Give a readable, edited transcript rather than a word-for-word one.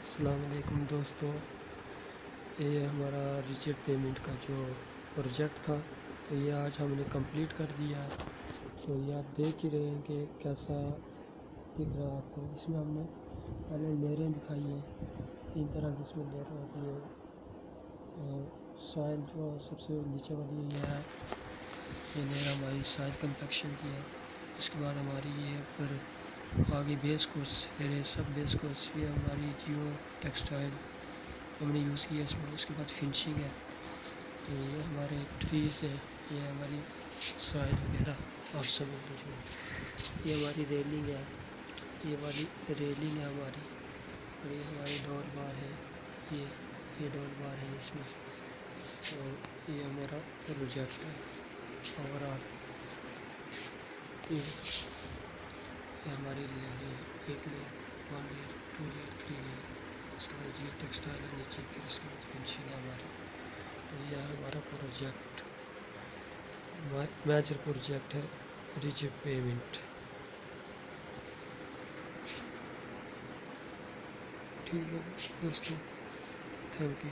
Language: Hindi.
अस्सलाम वालेकुम दोस्तों, ये हमारा रिजिड पेमेंट का जो प्रोजेक्ट था तो ये आज हमने कंप्लीट कर दिया। तो ये आप देख ही रहे हैं कि कैसा दिख रहा है आपको। इसमें हमने पहले लेयरें दिखाई हैं, 3 तरह की इसमें लेयर होती है। सॉइल जो सबसे नीचे वाली ये है, ये लेयर हमारी सॉइल कंपेक्शन की है। इसके बाद हमारी ये ऊपर आगे बेस कोर्स, फिर सब बेस कोर्स, ये हमारी जियो टेक्सटाइल हमने यूज़ किया इसमें। उसके बाद फिनिशिंग है, तो ये हमारे ट्रीज़ है, ये हमारी सॉइल वगैरह आप समझ लीजिए। ये हमारी रेलिंग है, ये वाली रेलिंग है हमारी, और ये हमारी डोर बार है, ये डोर बार है इसमें। और ये हमारा प्रोजेक्ट है ओवरऑल। ये हमारी लेयर है, 1 लेयर, 1 लेयर, 2 लेयर, 3 लेयर। उसके बाद जियो टेक्सटाइल है नीचे, फिर उसके बाद फिनिशिंग है हमारी। तो यह है हमारा प्रोजेक्ट, मेजर प्रोजेक्ट है रिजिड पेमेंट। ठीक है दोस्तों, थैंक यू।